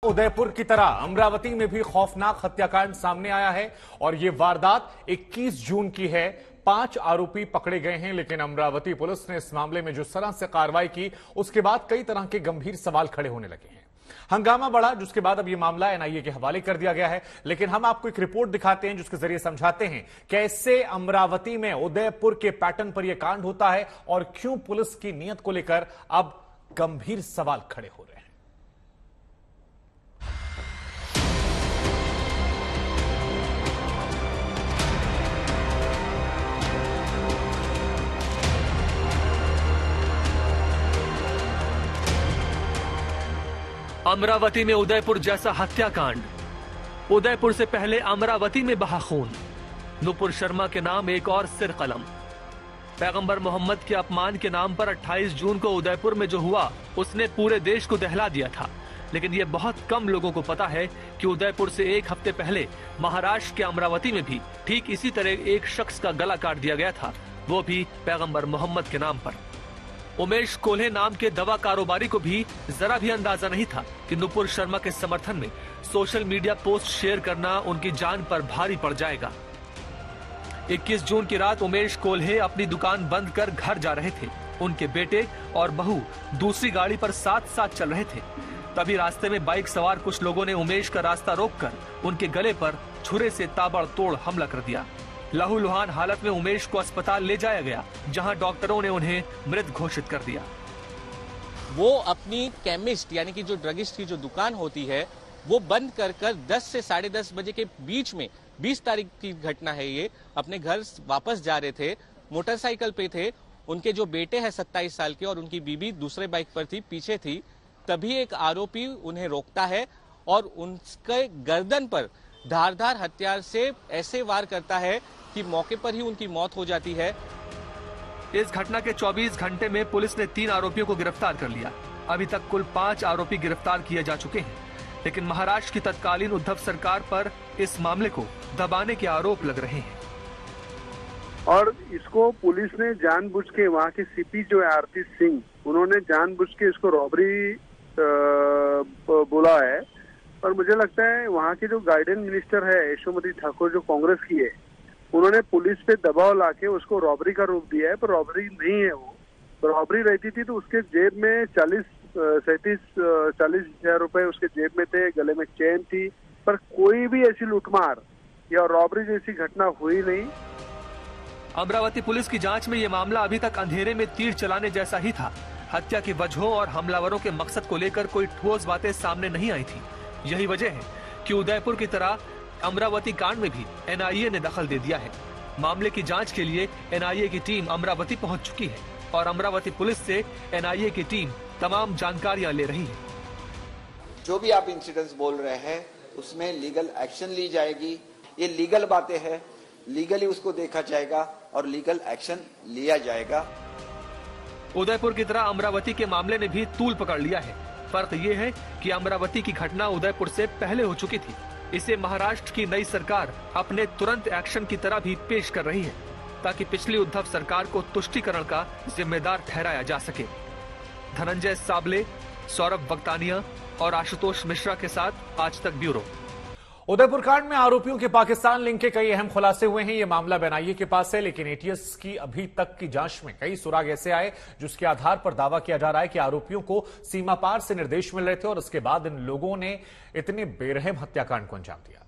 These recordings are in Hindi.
उदयपुर की तरह अमरावती में भी खौफनाक हत्याकांड सामने आया है और यह वारदात 21 जून की है। 5 आरोपी पकड़े गए हैं, लेकिन अमरावती पुलिस ने इस मामले में जो तरह से कार्रवाई की उसके बाद कई तरह के गंभीर सवाल खड़े होने लगे हैं। हंगामा बढ़ा, जिसके बाद अब यह मामला एनआईए के हवाले कर दिया गया है। लेकिन हम आपको एक रिपोर्ट दिखाते हैं जिसके जरिए समझाते हैं कैसे अमरावती में उदयपुर के पैटर्न पर यह कांड होता है और क्यों पुलिस की नीयत को लेकर अब गंभीर सवाल खड़े हो रहे हैं। अमरावती में उदयपुर जैसा हत्याकांड। उदयपुर से पहले अमरावती में बहा खून। नुपुर शर्मा के नाम एक और सिर कलम। पैगंबर मोहम्मद के अपमान के नाम पर 28 जून को उदयपुर में जो हुआ उसने पूरे देश को दहला दिया था। लेकिन यह बहुत कम लोगों को पता है कि उदयपुर से एक हफ्ते पहले महाराष्ट्र के अमरावती में भी ठीक इसी तरह एक शख्स का गला काट दिया गया था, वो भी पैगंबर मोहम्मद के नाम पर। उमेश कोल्हे नाम के दवा कारोबारी को भी जरा भी अंदाजा नहीं था कि नुपुर शर्मा के समर्थन में सोशल मीडिया पोस्ट शेयर करना उनकी जान पर भारी पड़ जाएगा। 21 जून की रात उमेश कोल्हे अपनी दुकान बंद कर घर जा रहे थे। उनके बेटे और बहू दूसरी गाड़ी पर साथ साथ चल रहे थे। तभी रास्ते में बाइक सवार कुछ लोगों ने उमेश का रास्ता रोककर उनके गले पर छुरे से ताबड़तोड़ हमला कर दिया। लहूलुहान हालत में उमेश को अस्पताल ले जाया गया, जहां डॉक्टरों ने उन्हें मृत घोषित कर दिया। वो अपनी केमिस्ट यानी कि जो ड्रगिस्ट की जो दुकान होती है वो बंद कर 10 से 10:30 बजे के बीच में 20 तारीख की घटना है ये, अपने घर वापस जा रहे थे, मोटरसाइकिल पे थे। उनके जो बेटे हैं 27 साल के और उनकी बीबी दूसरे बाइक पर थी, पीछे थी। तभी एक आरोपी उन्हें रोकता है और उनके गर्दन पर धारदार हथियार से ऐसे वार करता है कि मौके पर ही उनकी मौत हो जाती है। इस घटना के 24 घंटे में पुलिस ने 3 आरोपियों को गिरफ्तार कर लिया। अभी तक कुल 5 आरोपी गिरफ्तार किए जा चुके हैं। लेकिन महाराष्ट्र की तत्कालीन उद्धव सरकार पर इस मामले को दबाने के आरोप लग रहे हैं। और इसको पुलिस ने जानबूझ के, वहाँ के सीपी जो है आरती सिंह, उन्होंने जानबूझ के इसको रॉबरी बोला है। और मुझे लगता है वहाँ के जो गाइडेंस मिनिस्टर है यशोमती ठाकुर, जो कांग्रेस की है, उन्होंने पुलिस पे दबाव लाके उसको रॉबरी का रूप दिया है, पर रॉबरी नहीं है वो। रॉबरी रहती थी तो उसके जेब में 40 हजार रुपए उसके जेब में थे, गले में चेन थी, पर कोई भी ऐसी लूटमार या रॉबरी जैसी घटना हुई नहीं। अमरावती पुलिस की जांच में ये मामला अभी तक अंधेरे में तीर चलाने जैसा ही था। हत्या की वजहों और हमलावरों के मकसद को लेकर कोई ठोस बातें सामने नहीं आई थी। यही वजह है कि उदयपुर की तरह अमरावती कांड में भी एनआईए ने दखल दे दिया है। मामले की जांच के लिए एनआईए की टीम अमरावती पहुंच चुकी है और अमरावती पुलिस से एनआईए की टीम तमाम जानकारियां ले रही है। जो भी आप इंसिडेंट्स बोल रहे हैं उसमें लीगल एक्शन ली जाएगी। ये लीगल बातें हैं, लीगली उसको देखा जाएगा और लीगल एक्शन लिया जाएगा। उदयपुर की तरह अमरावती के मामले ने भी तूल पकड़ लिया है। फर्क ये है कि अमरावती की घटना उदयपुर से पहले हो चुकी थी। इसे महाराष्ट्र की नई सरकार अपने तुरंत एक्शन की तरह भी पेश कर रही है, ताकि पिछली उद्धव सरकार को तुष्टीकरण का जिम्मेदार ठहराया जा सके। धनंजय साबले, सौरभ वक्तानिया और आशुतोष मिश्रा के साथ आज तक ब्यूरो। उदयपुर कांड में आरोपियों के पाकिस्तान लिंक के कई अहम खुलासे हुए हैं। यह मामला एनआईए के पास है, लेकिन एटीएस की अभी तक की जांच में कई सुराग ऐसे आए जिसके आधार पर दावा किया जा रहा है कि आरोपियों को सीमा पार से निर्देश मिल रहे थे और उसके बाद इन लोगों ने इतने बेरहम हत्याकांड को अंजाम दिया।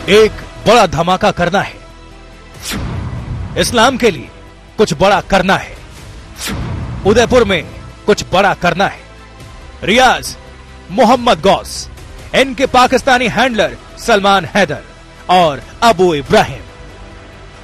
एक बड़ा धमाका करना है, इस्लाम के लिए कुछ बड़ा करना है, उदयपुर में कुछ बड़ा करना है। रियाज, मोहम्मद गौस, इनके पाकिस्तानी हैंडलर सलमान हैदर और अबू इब्राहिम।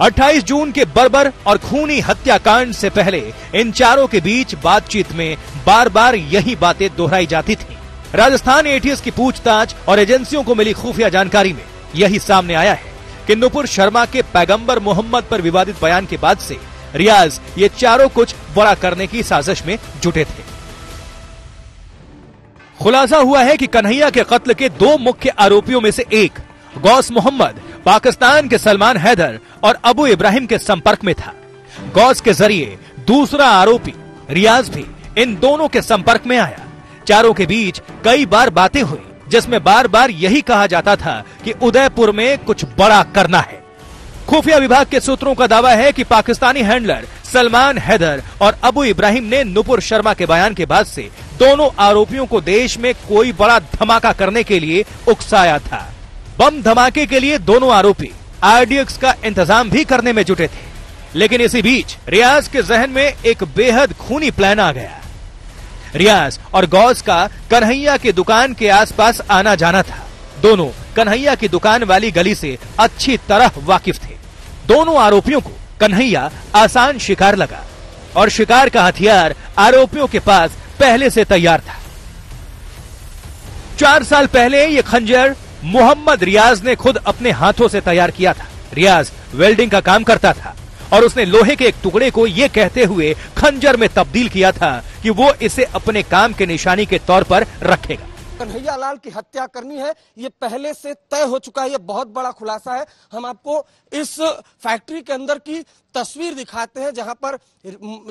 28 जून के बर्बर और खूनी हत्याकांड से पहले इन चारों के बीच बातचीत में बार बार यही बातें दोहराई जाती थी। राजस्थान एटीएस की पूछताछ और एजेंसियों को मिली खुफिया जानकारी में यही सामने आया है कि नुपुर शर्मा के पैगंबर मोहम्मद पर विवादित बयान के बाद से रियाज ये चारों कुछ बड़ा करने की साजिश में जुटे थे। खुलासा हुआ है कि कन्हैया के कत्ल के दो मुख्य आरोपियों में से एक गौस मोहम्मद पाकिस्तान के सलमान हैदर और अबू इब्राहिम के संपर्क में था। गौस के जरिए दूसरा आरोपी रियाज भी इन दोनों के संपर्क में आया। चारों के बीच कई बार बातें हुई, जिसमें बार बार यही कहा जाता था कि उदयपुर में कुछ बड़ा करना है। खुफिया विभाग के सूत्रों का दावा है कि पाकिस्तानी हैंडलर सलमान हैदर और अबू इब्राहिम ने नुपुर शर्मा के बयान के बाद से दोनों आरोपियों को देश में कोई बड़ा धमाका करने के लिए उकसाया था। बम धमाके के लिए दोनों आरोपी आरडीएक्स का इंतजाम भी करने में जुटे थे, लेकिन इसी बीच रियाज के जहन में एक बेहद खूनी प्लान आ गया। रियाज और गौस का कन्हैया की दुकान के आसपास आना जाना था। दोनों कन्हैया की दुकान वाली गली से अच्छी तरह वाकिफ थे। दोनों आरोपियों को कन्हैया आसान शिकार लगा और शिकार का हथियार आरोपियों के पास पहले से तैयार था। 4 साल पहले ये खंजर मोहम्मद रियाज ने खुद अपने हाथों से तैयार किया था। रियाज वेल्डिंग का काम करता था और उसने लोहे के एक टुकड़े को यह कहते हुए खंजर में तब्दील किया था कि वो इसे अपने काम के निशानी के तौर पर रखेगा। कन्हैया लाल की हत्या करनी है, ये पहले से तय हो चुका है। ये बहुत बड़ा खुलासा है। हम आपको इस फैक्ट्री के अंदर की तस्वीर दिखाते हैं जहां पर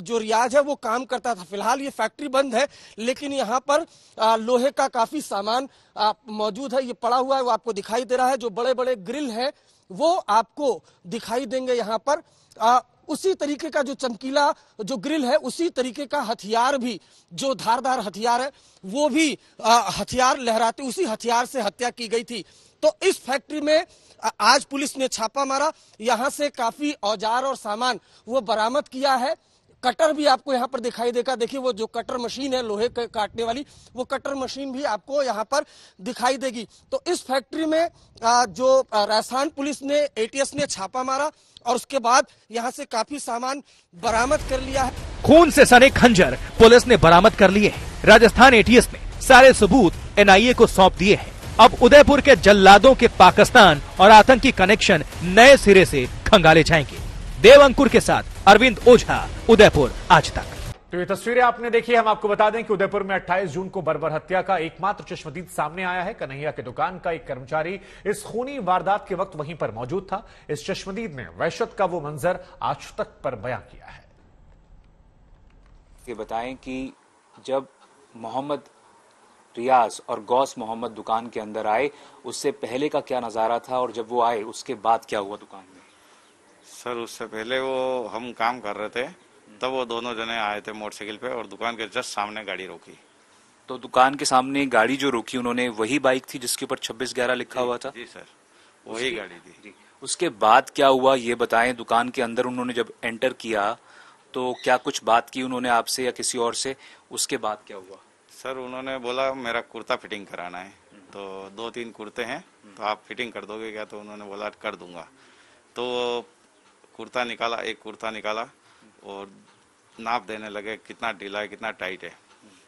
जो रियाज है वो काम करता था। फिलहाल ये फैक्ट्री बंद है, लेकिन यहाँ पर लोहे का काफी सामान मौजूद है। ये पड़ा हुआ है, वो आपको दिखाई दे रहा है। जो बड़े बड़े ग्रिल है वो आपको दिखाई देंगे यहाँ पर। उसी तरीके का जो चमकीला जो ग्रिल है, उसी तरीके का हथियार भी, जो धारदार हथियार है वो भी हथियार लहराते, उसी हथियार से हत्या की गई थी। तो इस फैक्ट्री में आज पुलिस ने छापा मारा। यहां से काफी औजार और सामान वो बरामद किया है। कटर भी आपको यहाँ पर दिखाई देगा। देखिए वो जो कटर मशीन है लोहे काटने वाली, वो कटर मशीन भी आपको यहाँ पर दिखाई देगी। तो इस फैक्ट्री में जो राजस्थान पुलिस ने, एटीएस ने छापा मारा और उसके बाद यहाँ से काफी सामान बरामद कर लिया है। खून से सने खंजर पुलिस ने बरामद कर लिए हैं। राजस्थान एटीएस ने सारे सबूत एनआईए को सौंप दिए हैं। अब उदयपुर के जल्लादों के पाकिस्तान और आतंकी कनेक्शन नए सिरे से खंगाले जाएंगे। देव अंकुर के साथ अरविंद ओझा, उदयपुर आज तक। तो ये तस्वीरें आपने देखी। हम आपको बता दें कि उदयपुर में 28 जून को बर्बर हत्या का एकमात्र चश्मदीद सामने आया है। कन्हैया की दुकान का एक कर्मचारी इस खूनी वारदात के वक्त वहीं पर मौजूद था। इस चश्मदीद ने वहशत का वो मंजर आज तक पर बयां किया है। ये बताएं कि जब मोहम्मद रियाज और गौस मोहम्मद दुकान के अंदर आए, उससे पहले का क्या नजारा था और जब वो आए उसके बाद क्या हुआ दुकान में? सर उससे पहले वो हम काम कर रहे थे, तब वो दोनों जने आए थे मोटरसाइकिल पे और दुकान के जस्ट सामने गाड़ी रोकी। तो दुकान के सामने गाड़ी जो रोकी उन्होंने, वही बाइक थी जिसके ऊपर 2611 लिखा हुआ था? जी सर, वही गाड़ी थी। जी। उसके बाद क्या हुआ ये बताएं। दुकान के अंदर उन्होंने जब एंटर किया तो क्या कुछ बात की उन्होंने आपसे या किसी और से? उसके बाद क्या हुआ? सर उन्होंने बोला मेरा कुर्ता फिटिंग कराना है, तो 2-3 कुर्ते हैं तो आप फिटिंग कर दोगे क्या? तो उन्होंने बोला कर दूंगा। तो कुर्ता निकाला, एक कुर्ता निकाला और नाप देने लगे कितना ढीला है कितना टाइट है।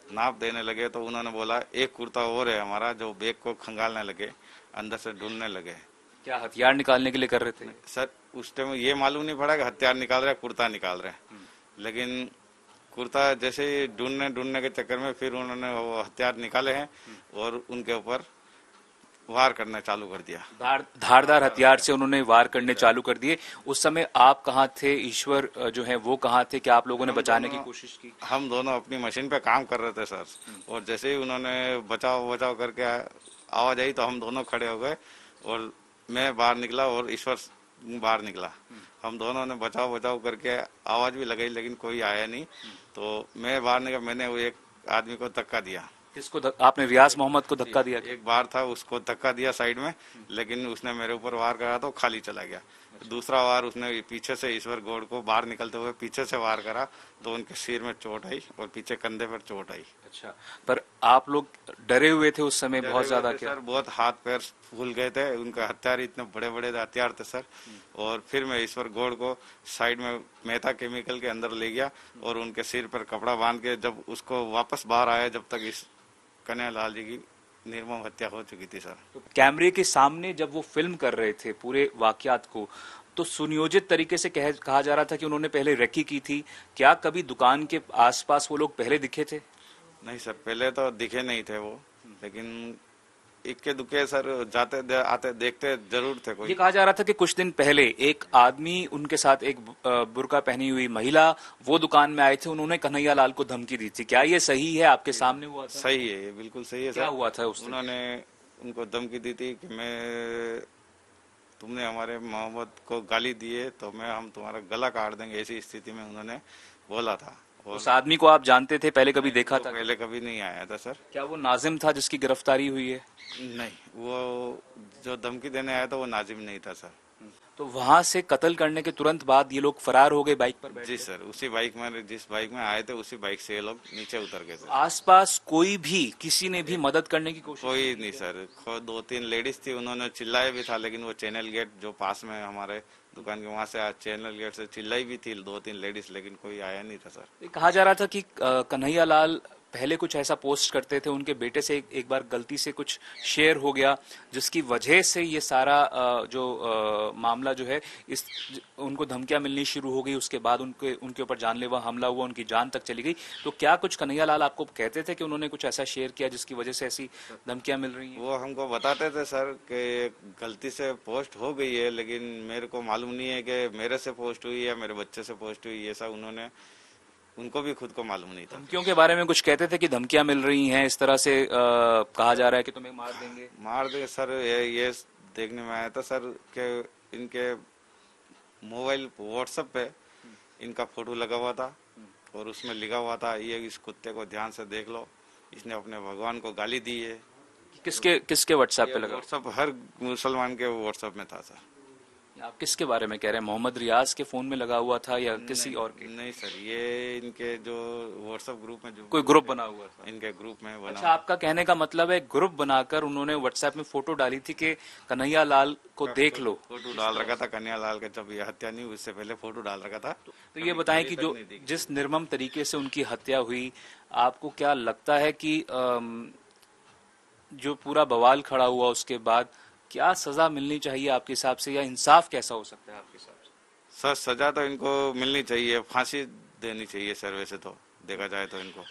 नाप देने लगे तो उन्होंने बोला एक कुर्ता और है हमारा, जो बैग को खंगालने लगे, अंदर से ढूंढने लगे। क्या हथियार निकालने के लिए कर रहे थे? सर उस टाइम ये मालूम नहीं पड़ा कि हथियार निकाल रहे कुर्ता निकाल रहे, लेकिन कुर्ता जैसे ढूंढने के चक्कर में फिर उन्होंने वो हथियार निकाले हैं और उनके ऊपर वार करना चालू कर दिया। धारदार हथियार से उन्होंने वार करने चालू कर दिए। उस समय आप कहाँ थे? ईश्वर जो है वो कहाँ थे? क्या आप लोगों ने बचाने की कोशिश की? हम दोनों अपनी मशीन पे काम कर रहे थे सर, और जैसे ही उन्होंने बचाव करके आवाज आई तो हम दोनों खड़े हो गए और मैं बाहर निकला और ईश्वर बाहर निकला। हम दोनों ने बचाव करके आवाज भी लगाई, लेकिन कोई आया नहीं। तो मैं बाहर निकला, मैंने वो एक आदमी को धक्का दिया। किसको? आपने रियाज मोहम्मद को धक्का दिया? एक बार था उसको धक्का दिया साइड में, लेकिन उसने मेरे ऊपर वार करा तो खाली चला गया। दूसरा वार उसने पीछे से ईश्वर गौड़ को बाहर निकलते हुए पीछे से वार करा तो उनके सिर में चोट आई और पीछे कंधे पर चोट आई। अच्छा, पर आप लोग डरे हुए थे उस समय बहुत ज्यादा? क्या सर बहुत हाथ पैर फूल गए थे, उनका हथियार इतने बड़े बड़े हथियार थे सर। और फिर मैं ईश्वर गौड़ को साइड में मेहता केमिकल के अंदर ले गया और उनके सिर पर कपड़ा बांध के जब उसको वापस बाहर आया, जब तक इस कन्हैया लाल जी की निर्मम हत्या हो चुकी थी सर। तो कैमरे के सामने जब वो फिल्म कर रहे थे पूरे वाकयात को, तो सुनियोजित तरीके से कहा जा रहा था कि उन्होंने पहले रेकी की थी। क्या कभी दुकान के आसपास वो लोग पहले दिखे थे? नहीं सर, पहले तो दिखे नहीं थे वो, लेकिन इक्के दुक्के सर जाते आते देखते जरूर थे कोई। ये कहा जा रहा था कि कुछ दिन पहले एक आदमी, उनके साथ एक बुर्का पहनी हुई महिला वो दुकान में आए थे, उन्होंने कन्हैया लाल को धमकी दी थी। क्या ये सही है? आपके सामने हुआ था? सही है, ये बिल्कुल सही है। क्या हुआ था उस दिन? उन्होंने उनको धमकी दी थी कि तुमने हमारे मोहम्मद को गाली दिए तो हम तुम्हारा गला काट देंगे, ऐसी स्थिति में उन्होंने बोला था। उस आदमी को आप जानते थे? पहले कभी देखा था? पहले कभी नहीं आया था सर। क्या वो नाजिम था जिसकी गिरफ्तारी हुई है? नहीं, वो जो धमकी देने आया था वो नाजिम नहीं था सर। तो वहां से कत्ल करने के तुरंत बाद ये लोग फरार हो गए बाइक पर बैठ? जी सर, उसी बाइक में, जिस बाइक में आए थे उसी बाइक से ये लोग नीचे उतर गए। आसपास कोई भी, किसी ने भी मदद करने की कोशिश? कोई नहीं सर। 2-3 लेडीज थी, उन्होंने चिल्लाया भी था, लेकिन वो चैनल गेट जो पास में हमारे दुकान के वहां से चैनल गेट से चिल्लाई भी थी 2-3 लेडीज, लेकिन कोई आया नहीं था सर। कहा जा रहा था कि कन्हैया लाल पहले कुछ ऐसा पोस्ट करते थे, उनके बेटे से एक बार गलती से कुछ शेयर हो गया, जिसकी वजह से ये सारा मामला जो है, उनको धमकियां मिलनी शुरू हो गई। उसके बाद उनके ऊपर जानलेवा हमला हुआ, उनकी जान तक चली गई। तो क्या कुछ कन्हैया लाल आपको कहते थे कि उन्होंने कुछ ऐसा शेयर किया जिसकी वजह से ऐसी धमकियां मिल रही हैं? वो हमको बताते थे सर कि गलती से पोस्ट हो गई है, लेकिन मेरे को मालूम नहीं है कि मेरे से पोस्ट हुई या मेरे बच्चे से पोस्ट हुई। ऐसा उनको भी खुद को मालूम नहीं था। धमकियों के बारे में कुछ कहते थे कि धमकियां मिल रही हैं, इस तरह से कहा जा रहा है कि तुम्हें मार देंगे सर। ये देखने में आया था सर कि इनके मोबाइल व्हाट्सएप पे इनका फोटो लगा हुआ था और उसमें लिखा हुआ था, ये इस कुत्ते को ध्यान से देख लो, इसने अपने भगवान को गाली दी है। किसके व्हाट्सएप पे लगा? व्हाट्सएप हर मुसलमान के व्हाट्सएप में था सर। आप किसके बारे में कह रहे हैं? मोहम्मद रियाज के फोन में लगा हुआ था या किसी और के? नहीं सर, ये इनके जो व्हाट्सएप ग्रुप में, जो कोई ग्रुप बना हुआ था इनके ग्रुप में बना। अच्छा, आपका कहने का मतलब है ग्रुप बनाकर उन्होंने व्हाट्सएप में फोटो डाली थी कि कन्हैया लाल को देख लो। फोटो डाल रखा था कन्हैया लाल का, जब ये हत्या नहीं हुई उससे पहले फोटो डाल रखा था। तो ये बताएं कि जिस निर्मम तरीके से उनकी हत्या हुई, आपको क्या लगता है कि जो पूरा बवाल खड़ा हुआ उसके बाद क्या सजा मिलनी चाहिए आपके हिसाब से, या इंसाफ कैसा हो सकता है आपके हिसाब से? सर सजा तो इनको मिलनी चाहिए, फांसी देनी चाहिए सर। वैसे तो देखा जाए तो इनको।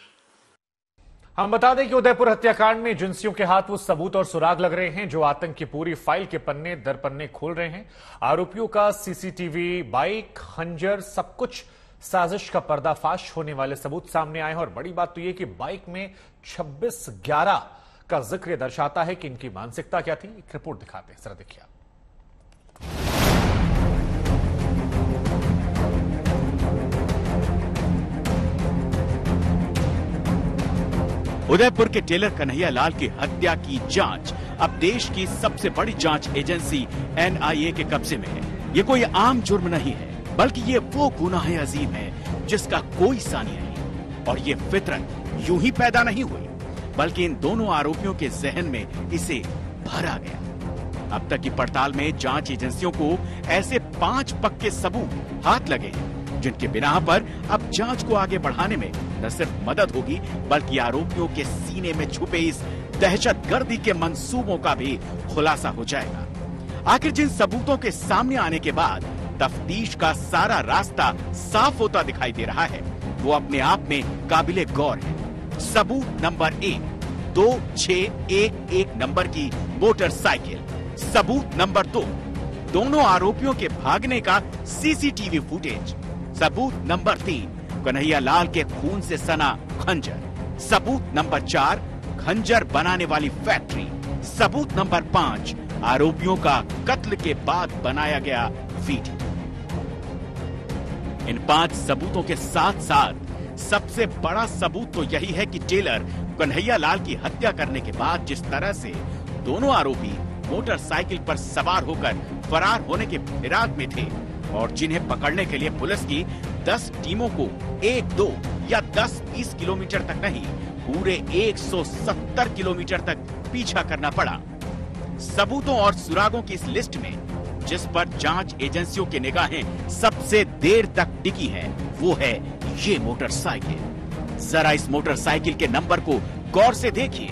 हम बता दें कि उदयपुर हत्याकांड में एजेंसियों के हाथ वो सबूत और सुराग लग रहे हैं जो आतंक की पूरी फाइल के पन्ने दर पन्ने खोल रहे हैं। आरोपियों का सीसीटीवी, बाइक, खंजर, सब कुछ साजिश का पर्दाफाश होने वाले सबूत सामने आए हैं। और बड़ी बात तो यह कि बाइक में 26/11 का जिक्र दर्शाता है कि इनकी मानसिकता क्या थी। एक रिपोर्ट दिखाते हैं, जरा देखिए। उदयपुर के टेलर कन्हैया लाल की हत्या की जांच अब देश की सबसे बड़ी जांच एजेंसी NIA के कब्जे में है। ये कोई आम जुर्म नहीं है, बल्कि ये वो गुनाह अजीम है जिसका कोई सानी नहीं। और ये फितरत यूं ही पैदा नहीं हुई, बल्कि इन दोनों आरोपियों के जहन में इसे भरा गया। अब तक की पड़ताल में जांच एजेंसियों को ऐसे 5 पक्के सबूत हाथ लगे हैं, जिनके बिना पर अब जांच को आगे बढ़ाने में न सिर्फ मदद होगी, बल्कि आरोपियों के सीने में छुपे इस दहशतगर्दी के मंसूबों का भी खुलासा हो जाएगा। आखिर जिन सबूतों के सामने आने के बाद तफ्तीश का सारा रास्ता साफ होता दिखाई दे रहा है, वो अपने आप में काबिले गौर है। सबूत नंबर 1, 2611 नंबर की मोटरसाइकिल। सबूत नंबर 2, दोनों आरोपियों के भागने का सीसीटीवी फुटेज। सबूत नंबर 3, कन्हैया लाल के खून से सना खंजर। सबूत नंबर 4, खंजर बनाने वाली फैक्ट्री। सबूत नंबर 5, आरोपियों का कत्ल के बाद बनाया गया वीडियो। इन 5 सबूतों के साथ साथ सबसे बड़ा सबूत तो यही है कि टेलर कन्हैया लाल की हत्या करने के बाद जिस तरह से दोनों आरोपी मोटरसाइकिल पर सवार होकर फरार होने के फिराक में थे, और जिन्हें पकड़ने के लिए पुलिस की 10 टीमों को 1, 2 या 10-20 किलोमीटर तक नहीं, पूरे 170 किलोमीटर तक पीछा करना पड़ा। सबूतों और सुरागों की इस लिस्ट में जिस पर जांच एजेंसियों की निगाहें सबसे देर तक टिकी है, वो है ये मोटरसाइकिल। जरा इस मोटरसाइकिल के नंबर को गौर से देखिए,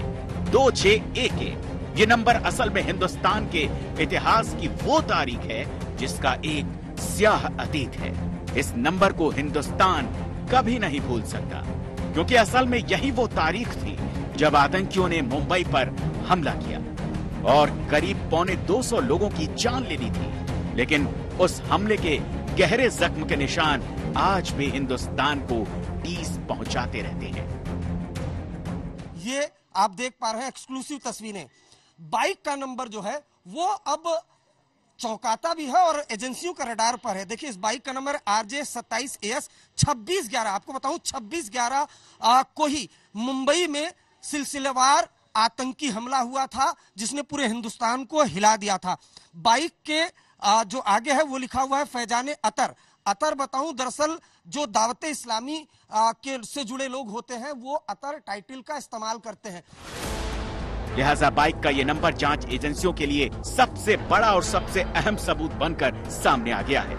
2611। ये नंबर असल में हिंदुस्तान के इतिहास की वो तारीख है जिसका एक स्याह अतीत है। इस नंबर को हिंदुस्तान कभी नहीं भूल सकता, क्योंकि असल में यही वो तारीख थी जब आतंकियों ने मुंबई पर हमला किया और करीब 250 लोगों की जान ले ली थी। लेकिन उस हमले के गहरे जख्म के निशान आज भी हिंदुस्तान को ठेस पहुंचाते रहते हैं। ये आप देख पा रहे हैं एक्सक्लूसिव तस्वीरें। बाइक का नंबर जो है वो अब चौंकाता भी है और एजेंसियों का रडार पर है। देखिए, इस बाइक का नंबर RJ 27AS 2611। आपको बताऊं 2611 को ही मुंबई में सिलसिलेवार आतंकी हमला हुआ था जिसने पूरे हिंदुस्तान को हिला दिया था। बाइक के जो आगे है वो लिखा हुआ है फैजाने अतर। अतर बताऊं, दरअसल जो दावते इस्लामी के से जुड़े लोग होते हैं वो अतर टाइटल का इस्तेमाल करते हैं। लिहाजा बाइक का ये नंबर जांच एजेंसियों के लिए सबसे बड़ा और सबसे अहम सबूत बनकर सामने आ गया है।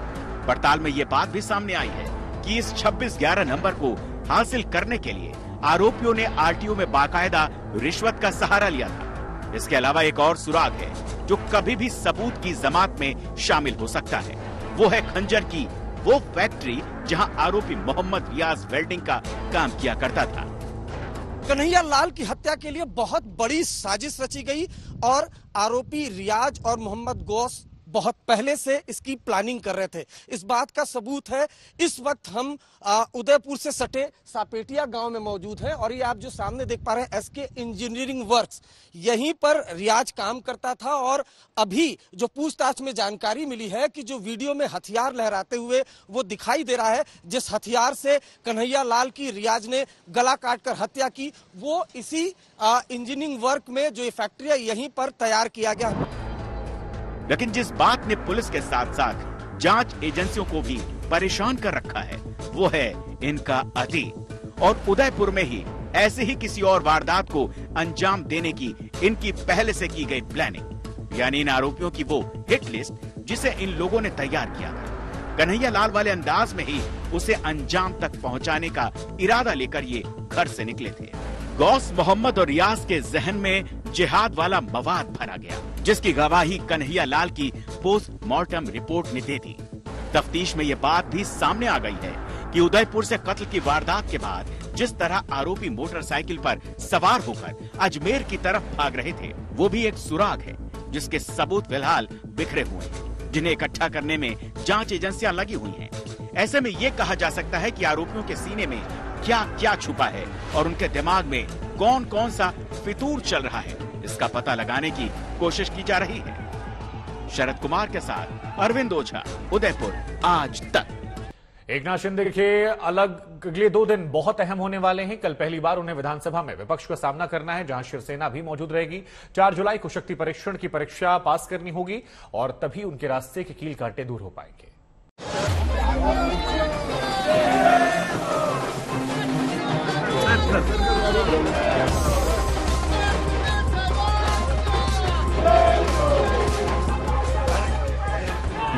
पड़ताल में ये बात भी सामने आई है कि इस 2611 नंबर को हासिल करने के लिए आरोपियों ने RTO में बाकायदा रिश्वत का सहारा लिया था। इसके अलावा एक और सुराग है जो कभी भी सबूत की जमात में शामिल हो सकता है। वो है खंजर की वो फैक्ट्री जहां आरोपी मोहम्मद रियाज वेल्डिंग का काम किया करता था। कन्हैया लाल की हत्या के लिए बहुत बड़ी साजिश रची गई और आरोपी रियाज और मोहम्मद गौस बहुत पहले से इसकी प्लानिंग कर रहे थे। इस बात का सबूत है, इस वक्त हम उदयपुर से सटे सापेटिया गांव में मौजूद हैं और ये आप जो सामने देख पा रहे हैं SK इंजीनियरिंग वर्क्स, यहीं पर रियाज काम करता था। और अभी जो पूछताछ में जानकारी मिली है कि जो वीडियो में हथियार लहराते हुए वो दिखाई दे रहा है, जिस हथियार से कन्हैया लाल की रियाज ने गला काटकर हत्या की, वो इसी इंजीनियरिंग वर्क में जो ये फैक्ट्री है यहीं पर तैयार किया गया। लेकिन जिस बात ने पुलिस के साथ साथ जांच एजेंसियों को भी परेशान कर रखा है वो है इनका अतीत। और उदयपुर में ही ऐसे ही किसी और वारदात को अंजाम देने की इनकी पहले से की गई प्लानिंग, यानी इन आरोपियों की वो हिट लिस्ट जिसे इन लोगों ने तैयार किया था। कन्हैया लाल वाले अंदाज में ही उसे अंजाम तक पहुंचाने का इरादा लेकर ये घर से निकले थे। गौस, मोहम्मद और रियाज के जहन में जिहाद वाला मवाद भरा गया, जिसकी गवाही कन्हैया लाल की पोस्टमार्टम रिपोर्ट ने दे दी। तफ्तीश में ये बात भी सामने आ गई है कि उदयपुर से कत्ल की वारदात के बाद जिस तरह आरोपी मोटरसाइकिल पर सवार होकर अजमेर की तरफ भाग रहे थे, वो भी एक सुराग है जिसके सबूत फिलहाल बिखरे हुए हैं, जिन्हें इकट्ठा करने में जांच एजेंसियां लगी हुई हैं। ऐसे में ये कहा जा सकता है कि आरोपियों के सीने में क्या क्या छुपा है और उनके दिमाग में कौन कौन सा फितूर चल रहा है, इसका पता लगाने की कोशिश की जा रही है। शरद कुमार के साथ अरविंद ओझा, उदयपुर आज तक। एकनाथ शिंदे के अगले 2 दिन बहुत अहम होने वाले हैं। कल पहली बार उन्हें विधानसभा में विपक्ष का सामना करना है, जहां शिवसेना भी मौजूद रहेगी। 4 जुलाई को शक्ति परीक्षण की परीक्षा पास करनी होगी और तभी उनके रास्ते के कील कांटे दूर हो पाएंगे।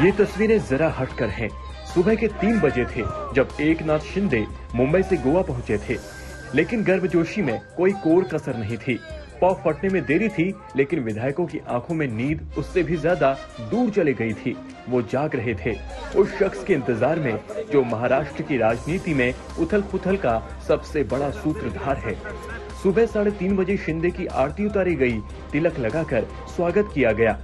ये तस्वीरें जरा हटकर हैं। सुबह के 3 बजे थे जब एकनाथ शिंदे मुंबई से गोवा पहुंचे थे, लेकिन गर्मजोशी में कोई कोर कसर नहीं थी। पौ फटने में देरी थी, लेकिन विधायकों की आंखों में नींद उससे भी ज्यादा दूर चली गई थी। वो जाग रहे थे उस शख्स के इंतजार में जो महाराष्ट्र की राजनीति में उथल पुथल का सबसे बड़ा सूत्रधार है। सुबह 3:30 बजे शिंदे की आरती उतारी गई, तिलक लगाकर स्वागत किया गया।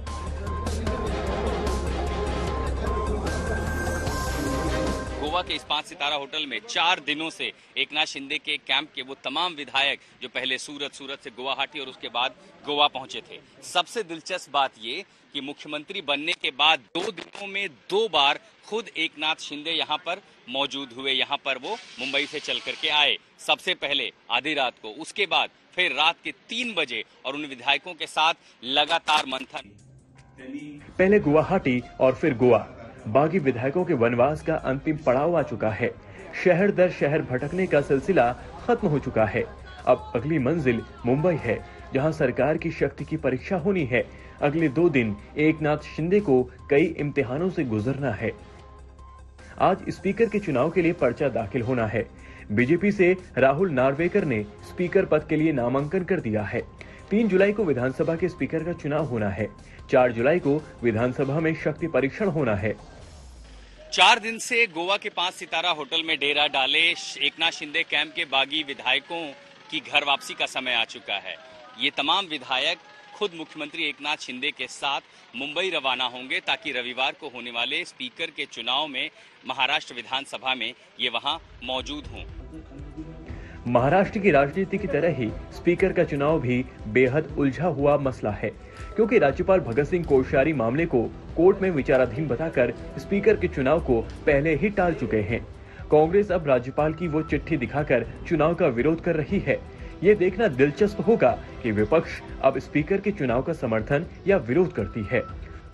गोवा के इस 5 सितारा होटल में 4 दिनों से एकनाथ शिंदे के कैंप के वो तमाम विधायक जो पहले सूरत से गुवाहाटी और उसके बाद गोवा पहुंचे थे। सबसे दिलचस्प बात ये कि मुख्यमंत्री बनने के बाद 2 दिनों में 2 बार खुद एकनाथ शिंदे यहाँ पर मौजूद हुए। यहाँ पर वो मुंबई से चल करके आए, सबसे पहले आधी रात को, उसके बाद फिर रात के 3 बजे और उन विधायकों के साथ लगातार मंथन। पहले गुवाहाटी और फिर गोवा। बागी विधायकों के वनवास का अंतिम पड़ाव आ चुका है। शहर दर शहर भटकने का सिलसिला खत्म हो चुका है। अब अगली मंजिल मुंबई है, जहां सरकार की शक्ति की परीक्षा होनी है। अगले 2 दिन एकनाथ शिंदे को कई इम्तिहानों से गुजरना है। आज स्पीकर के चुनाव के लिए पर्चा दाखिल होना है। बीजेपी से राहुल नार्वेकर ने स्पीकर पद के लिए नामांकन कर दिया है। 3 जुलाई को विधानसभा के स्पीकर का चुनाव होना है। 4 जुलाई को विधानसभा में शक्ति परीक्षण होना है। 4 दिन से गोवा के 5 सितारा होटल में डेरा डाले एकनाथ शिंदे कैंप के बागी विधायकों की घर वापसी का समय आ चुका है। ये तमाम विधायक खुद मुख्यमंत्री एकनाथ शिंदे के साथ मुंबई रवाना होंगे ताकि रविवार को होने वाले स्पीकर के चुनाव में महाराष्ट्र विधानसभा में ये वहां मौजूद हों। महाराष्ट्र की राजनीति की तरह ही स्पीकर का चुनाव भी बेहद उलझा हुआ मसला है, क्योंकि राज्यपाल भगत सिंह कोश्यारी मामले को कोर्ट में विचाराधीन बताकर स्पीकर के चुनाव को पहले ही टाल चुके हैं। कांग्रेस अब राज्यपाल की वो चिट्ठी दिखाकर चुनाव का विरोध कर रही है। ये देखना दिलचस्प होगा कि विपक्ष अब स्पीकर के चुनाव का समर्थन या विरोध करती है।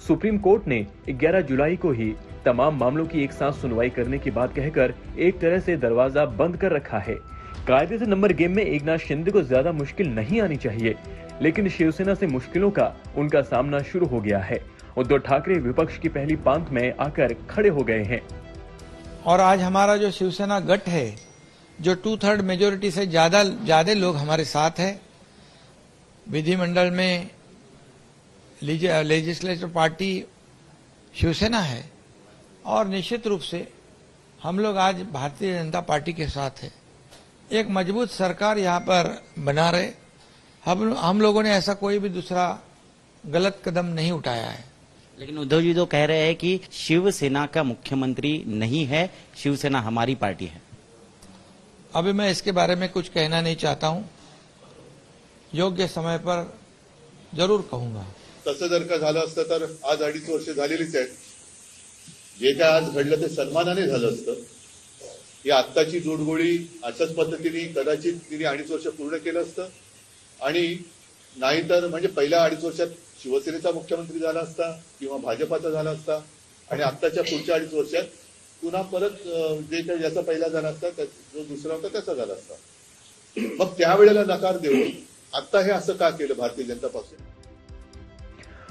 सुप्रीम कोर्ट ने 11 जुलाई को ही तमाम मामलों की एक साथ सुनवाई करने की बात कहकर एक तरह से दरवाजा बंद कर रखा है। कायदे से नंबर गेम में एकनाथ शिंदे को ज्यादा मुश्किल नहीं आनी चाहिए, लेकिन शिवसेना से मुश्किलों का उनका सामना शुरू हो गया है। उद्धव ठाकरे विपक्ष की पहली पांत में आकर खड़े हो गए हैं। और आज हमारा जो शिवसेना गठ है, जो 2/3 मेजोरिटी से ज्यादा लोग हमारे साथ है, विधिमंडल में लेजिस्लेटिव पार्टी शिवसेना है, और निश्चित रूप से हम लोग आज भारतीय जनता पार्टी के साथ है। एक मजबूत सरकार यहाँ पर बना रहे। हम लोगों ने ऐसा कोई भी दूसरा गलत कदम नहीं उठाया है। लेकिन उद्धव जी तो कह रहे हैं कि शिवसेना का मुख्यमंत्री नहीं है, शिवसेना हमारी पार्टी है। अभी मैं इसके बारे में कुछ कहना नहीं चाहता हूं, योग्य समय पर जरूर कहूंगा। तसं जर का झालं असतं तर आज 2.5 वर्ष झालेलीच आहेत। जे काय आज घडलं ते सन्मानाने झालं असतं। ही आत्ताची जोडगोळी अशाच पद्धतीने कदाचित तिने 2.5 वर्ष पूर्ण केलं असतं, आणि नाहीतर म्हणजे पहिल्या 2.5 वर्षात शिवसेनेचा मुख्यमंत्री झाला असता किंवा भाजपाचा झाला असता, आणि आत्ताच्या पुढच्या 2.5 वर्षात पुन्हा परत जे काही ज्याचा पहिला झाला असता जो दुसरा होता त्याचा झाला असता। मग त्यावेळेला नकार देऊन आता हे असं का केलं भारतीय जनता पासून?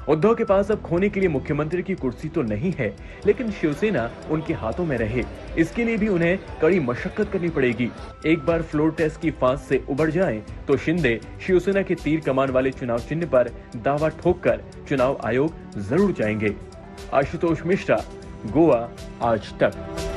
उद्धव के पास अब खोने के लिए मुख्यमंत्री की कुर्सी तो नहीं है, लेकिन शिवसेना उनके हाथों में रहे, इसके लिए भी उन्हें कड़ी मशक्कत करनी पड़ेगी। एक बार फ्लोर टेस्ट की फांस से उबर जाएं, तो शिंदे शिवसेना के तीर कमान वाले चुनाव चिन्ह पर दावा ठोककर चुनाव आयोग जरूर जाएंगे। आशुतोष मिश्रा, गोवा आज तक।